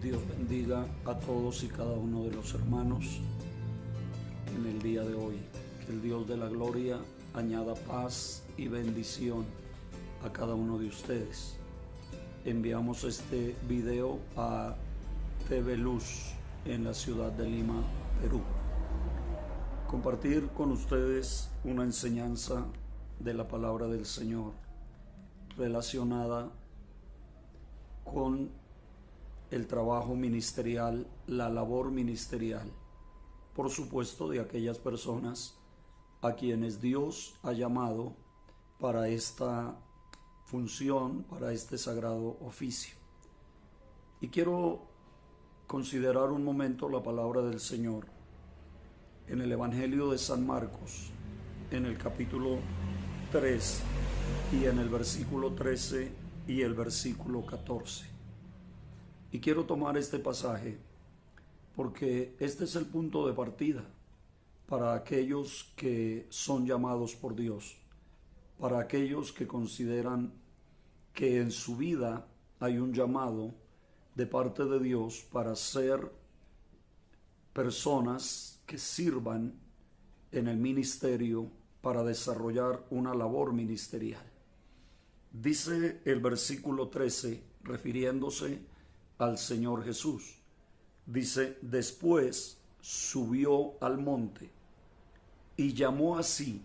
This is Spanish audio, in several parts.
Dios bendiga a todos y cada uno de los hermanos en el día de hoy. Que el Dios de la gloria añada paz y bendición a cada uno de ustedes. Enviamos este video a TV Luz en la ciudad de Lima, Perú. Compartir con ustedes una enseñanza de la palabra del Señor relacionada con el trabajo ministerial, la labor ministerial, por supuesto, de aquellas personas a quienes Dios ha llamado para esta función, para este sagrado oficio. Y quiero considerar un momento la palabra del Señor en el Evangelio de San Marcos, en el capítulo 3 y en el versículo 13 y el versículo 14. Y quiero tomar este pasaje porque este es el punto de partida para aquellos que son llamados por Dios, para aquellos que consideran que en su vida hay un llamado de parte de Dios para ser personas que sirvan en el ministerio para desarrollar una labor ministerial. Dice el versículo 13, refiriéndose al Señor Jesús, dice: después subió al monte y llamó así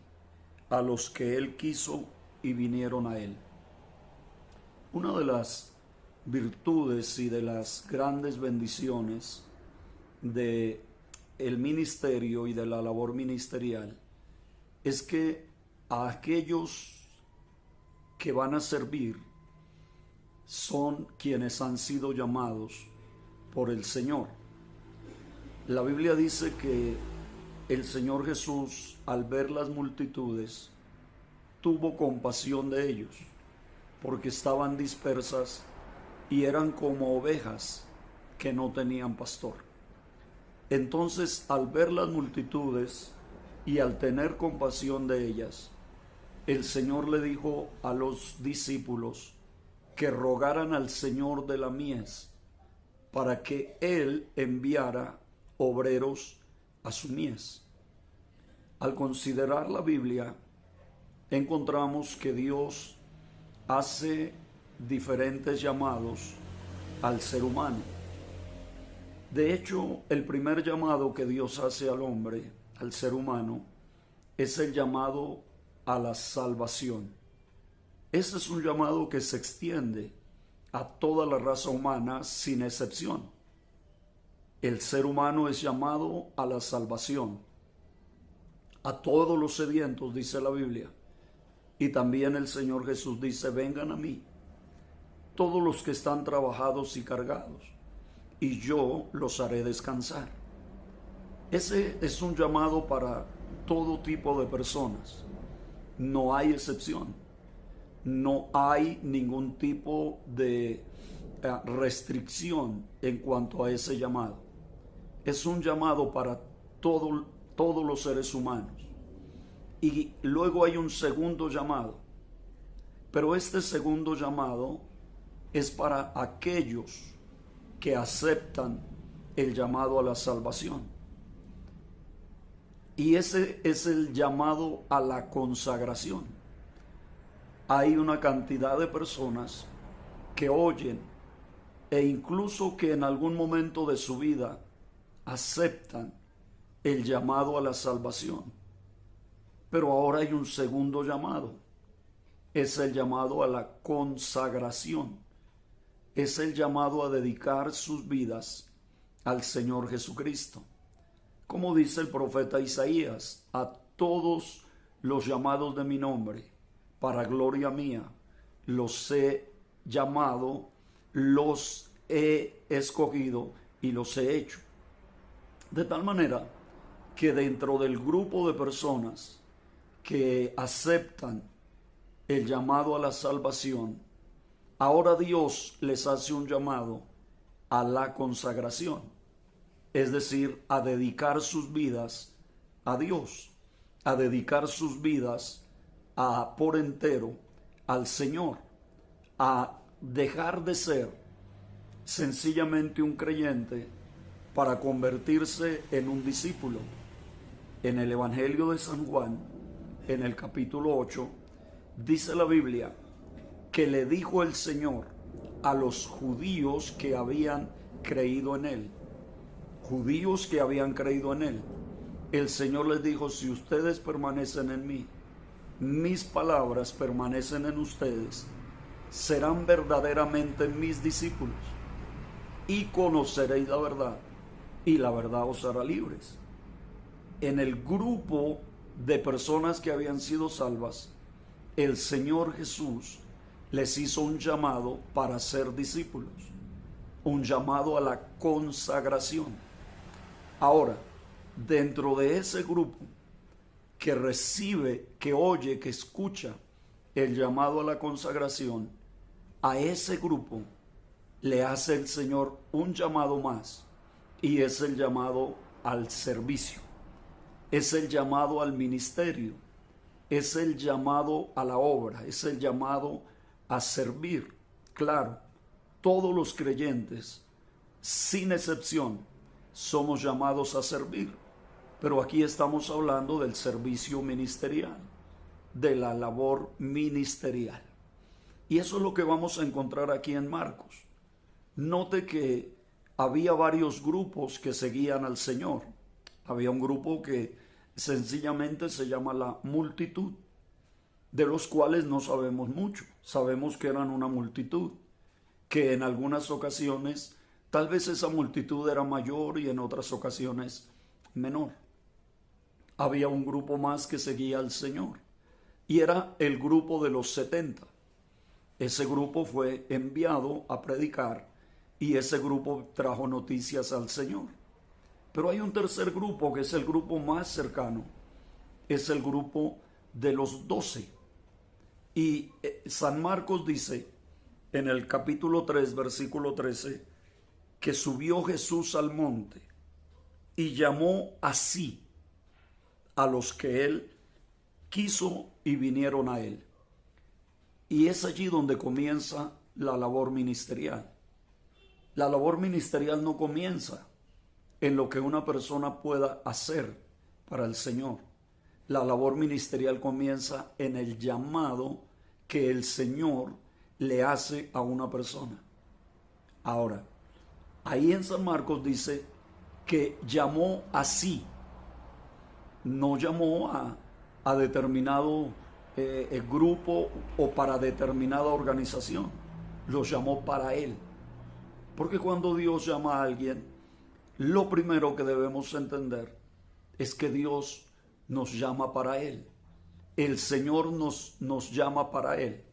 a los que él quiso y vinieron a él. Una de las virtudes y de las grandes bendiciones de el ministerio y de la labor ministerial es que a aquellos que van a servir son quienes han sido llamados por el Señor. La Biblia dice que el Señor Jesús, al ver las multitudes, tuvo compasión de ellos, porque estaban dispersas y eran como ovejas que no tenían pastor. Entonces, al ver las multitudes y al tener compasión de ellas, el Señor le dijo a los discípulos que rogaran al Señor de la mies para que Él enviara obreros a su mies. Al considerar la Biblia, encontramos que Dios hace diferentes llamados al ser humano. De hecho, el primer llamado que Dios hace al hombre, al ser humano, es el llamado a la salvación. Ese es un llamado que se extiende a toda la raza humana sin excepción. El ser humano es llamado a la salvación. A todos los sedientos, dice la Biblia. Y también el Señor Jesús dice: vengan a mí, todos los que están trabajados y cargados, y yo los haré descansar. Ese es un llamado para todo tipo de personas. No hay excepción. No hay ningún tipo de restricción en cuanto a ese llamado. Es un llamado para todos los seres humanos. Y luego hay un segundo llamado. Pero este segundo llamado es para aquellos que aceptan el llamado a la salvación. Y ese es el llamado a la consagración. Hay una cantidad de personas que oyen e incluso que en algún momento de su vida aceptan el llamado a la salvación. Pero ahora hay un segundo llamado. Es el llamado a la consagración. Es el llamado a dedicar sus vidas al Señor Jesucristo. Como dice el profeta Isaías: a todos los llamados de mi nombre, para gloria mía, los he llamado, los he escogido y los he hecho. De tal manera que dentro del grupo de personas que aceptan el llamado a la salvación, ahora Dios les hace un llamado a la consagración, es decir, a dedicar sus vidas a Dios, a dedicar sus vidas por entero al Señor, a dejar de ser sencillamente un creyente para convertirse en un discípulo. En el Evangelio de San Juan, en el capítulo 8, dice la Biblia que le dijo el Señor a los judíos que habían creído en Él. Judíos que habían creído en Él. El Señor les dijo: si ustedes permanecen en mí, mis palabras permanecen en ustedes, serán verdaderamente mis discípulos y conoceréis la verdad, y la verdad os hará libres. En el grupo de personas que habían sido salvas, el Señor Jesús les hizo un llamado para ser discípulos, un llamado a la consagración. Ahora, dentro de ese grupo que recibe, que oye, que escucha el llamado a la consagración, a ese grupo le hace el Señor un llamado más, y es el llamado al servicio, es el llamado al ministerio, es el llamado a la obra, es el llamado a servir. Claro, todos los creyentes, sin excepción, somos llamados a servir, pero aquí estamos hablando del servicio ministerial, de la labor ministerial. Y eso es lo que vamos a encontrar aquí en Marcos. Note que había varios grupos que seguían al Señor. Había un grupo que sencillamente se llama la multitud, de los cuales no sabemos mucho. Sabemos que eran una multitud, que en algunas ocasiones tal vez esa multitud era mayor y en otras ocasiones menor. Había un grupo más que seguía al Señor, y era el grupo de los 70. Ese grupo fue enviado a predicar, y ese grupo trajo noticias al Señor. Pero hay un tercer grupo, que es el grupo más cercano, es el grupo de los 12. Y San Marcos dice en el capítulo 3, versículo 13, que subió Jesús al monte y llamó así a los que él quiso y vinieron a él. Y es allí donde comienza la labor ministerial. La labor ministerial no comienza en lo que una persona pueda hacer para el Señor. La labor ministerial comienza en el llamado que el Señor le hace a una persona. Ahora, ahí en San Marcos dice que llamó así. No llamó a determinado grupo o para determinada organización. Lo llamó para él. Porque cuando Dios llama a alguien, lo primero que debemos entender es que Dios nos llama para Él. El Señor nos llama para Él.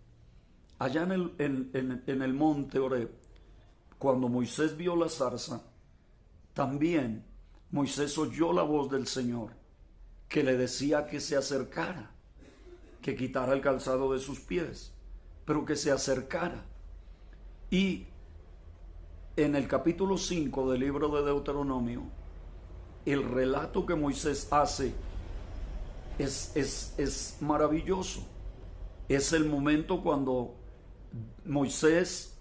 Allá en el monte Horeb, cuando Moisés vio la zarza, también Moisés oyó la voz del Señor que le decía que se acercara, que quitara el calzado de sus pies, pero que se acercara. Y en el capítulo 5 del libro de Deuteronomio, el relato que Moisés hace es maravilloso. Es el momento cuando Moisés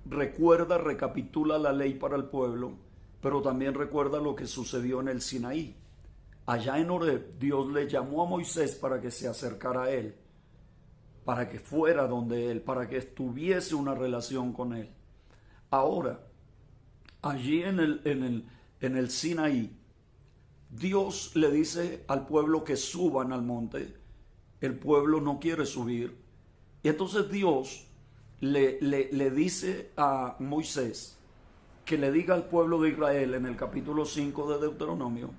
recuerda, recapitula la ley para el pueblo, pero también recuerda lo que sucedió en el Sinaí. Allá en Horeb, Dios le llamó a Moisés para que se acercara a él, para que fuera donde él, para que tuviese una relación con él. Ahora, allí en el Sinaí, Dios le dice al pueblo que suban al monte. El pueblo no quiere subir. Y entonces Dios le dice a Moisés que le diga al pueblo de Israel en el capítulo 5 de Deuteronomio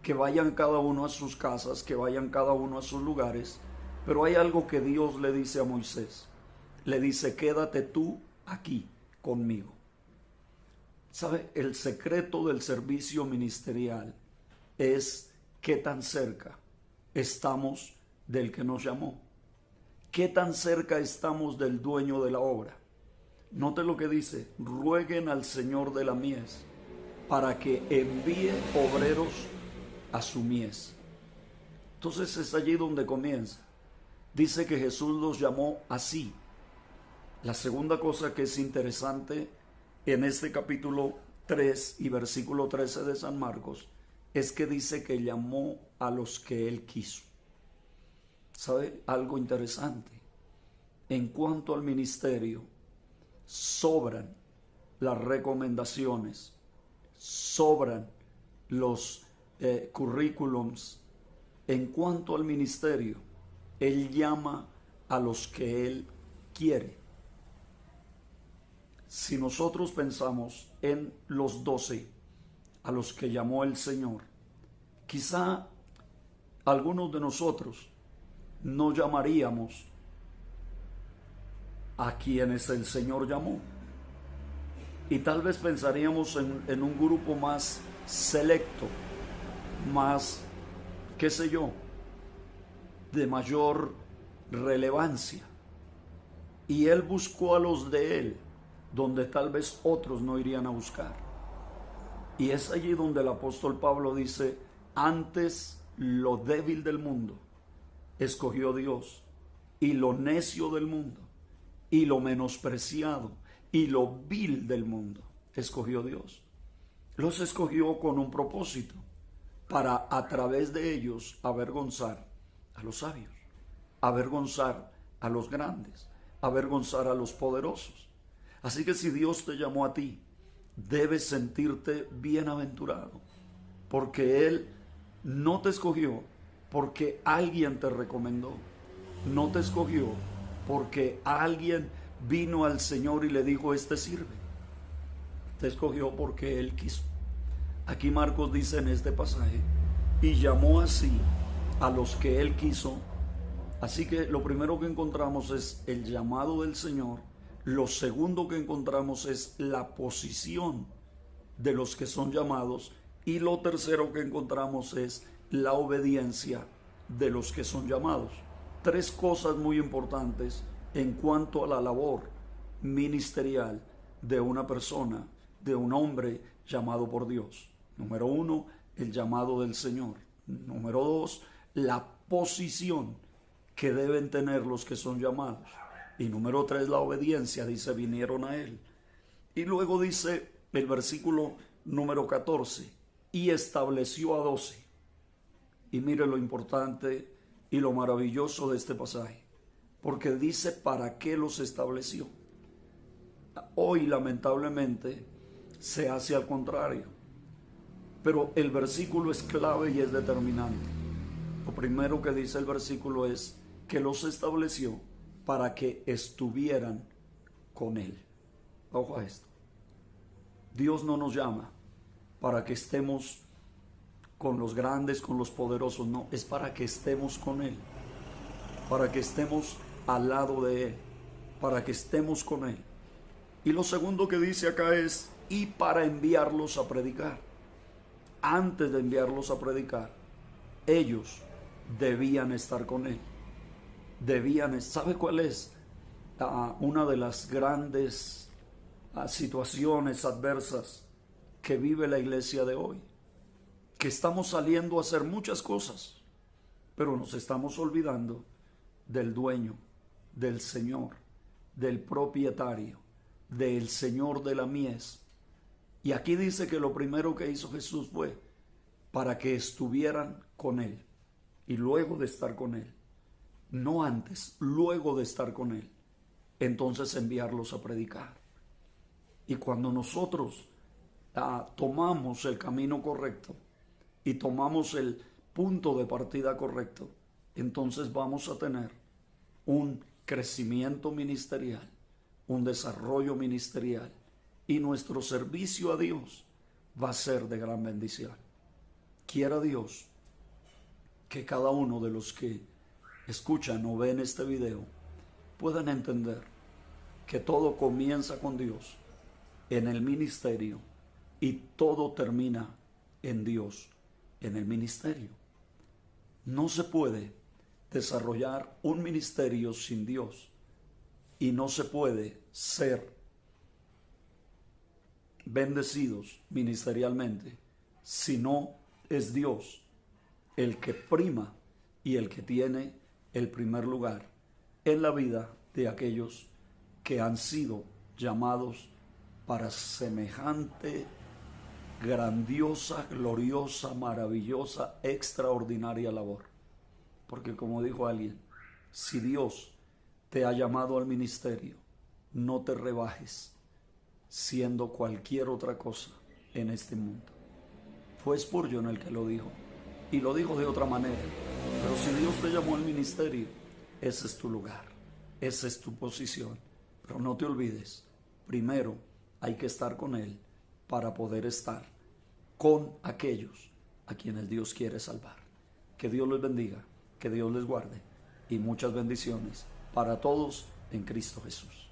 que vayan cada uno a sus casas, que vayan cada uno a sus lugares. Pero hay algo que Dios le dice a Moisés. Le dice: quédate tú aquí conmigo. ¿Sabe? El secreto del servicio ministerial es qué tan cerca estamos del que nos llamó. Qué tan cerca estamos del dueño de la obra. Note lo que dice: rueguen al Señor de la mies para que envíe obreros a su mies. Entonces es allí donde comienza. Dice que Jesús los llamó así. La segunda cosa que es interesante en este capítulo 3 y versículo 13 de San Marcos es que dice que llamó a los que él quiso. ¿Sabe algo interesante? En cuanto al ministerio, sobran las recomendaciones, sobran los currículums. En cuanto al ministerio, él llama a los que él quiere. Si nosotros pensamos en los 12 a los que llamó el Señor, quizá algunos de nosotros no llamaríamos a quienes el Señor llamó. Y tal vez pensaríamos en un grupo más selecto, más, qué sé yo, de mayor relevancia. Y Él buscó a los de Él, donde tal vez otros no irían a buscar. Y es allí donde el apóstol Pablo dice, antes lo débil del mundo escogió Dios, y lo necio del mundo, y lo menospreciado, y lo vil del mundo escogió Dios. Los escogió con un propósito, para a través de ellos avergonzar a los sabios, avergonzar a los grandes, avergonzar a los poderosos. Así que si Dios te llamó a ti, debes sentirte bienaventurado, porque Él no te escogió porque alguien te recomendó, no te escogió porque alguien vino al Señor y le dijo, este sirve. Te escogió porque Él quiso. Aquí Marcos dice en este pasaje, y llamó así a los que Él quiso. Así que lo primero que encontramos es el llamado del Señor. Lo segundo que encontramos es la posición de los que son llamados. Y lo tercero que encontramos es la obediencia de los que son llamados. Tres cosas muy importantes en cuanto a la labor ministerial de una persona, de un hombre llamado por Dios. Número 1, el llamado del Señor. Número 2, la posición que deben tener los que son llamados. Y número 3, la obediencia. Dice, vinieron a Él. Y luego dice el versículo número 14, y estableció a 12. Y mire lo importante y lo maravilloso de este pasaje, porque dice para qué los estableció. Hoy lamentablemente se hace al contrario, pero el versículo es clave y es determinante. Lo primero que dice el versículo es que los estableció para que estuvieran con Él. Ojo a esto. Dios no nos llama para que estemos con los grandes, con los poderosos, no, es para que estemos con Él, para que estemos al lado de Él, para que estemos con Él. Y lo segundo que dice acá es, y para enviarlos a predicar. Antes de enviarlos a predicar, ellos debían estar con Él. ¿Sabe cuál es una de las grandes situaciones adversas que vive la iglesia de hoy? Que estamos saliendo a hacer muchas cosas, pero nos estamos olvidando del dueño, del Señor, del propietario, del Señor de la mies. Y aquí dice que lo primero que hizo Jesús fue para que estuvieran con Él. Y luego de estar con Él, no antes, luego de estar con Él, entonces enviarlos a predicar. Y cuando nosotros tomamos el camino correcto y tomamos el punto de partida correcto, entonces vamos a tener un crecimiento ministerial, un desarrollo ministerial, y nuestro servicio a Dios va a ser de gran bendición. Quiera Dios que cada uno de los que escuchan o ven este video puedan entender que todo comienza con Dios en el ministerio y todo termina en Dios en el ministerio. No se puede desarrollar un ministerio sin Dios, y no se puede ser bendecidos ministerialmente si no es Dios el que prima y el que tiene el primer lugar en la vida de aquellos que han sido llamados para semejante grandiosa, gloriosa, maravillosa, extraordinaria labor. Porque como dijo alguien, si Dios te ha llamado al ministerio, no te rebajes siendo cualquier otra cosa en este mundo. Fue Spurgeon el que lo dijo, y lo dijo de otra manera. Pero si Dios te llamó al ministerio, ese es tu lugar, esa es tu posición. Pero no te olvides, primero hay que estar con Él para poder estar con aquellos a quienes Dios quiere salvar. Que Dios les bendiga, que Dios les guarde y muchas bendiciones para todos en Cristo Jesús.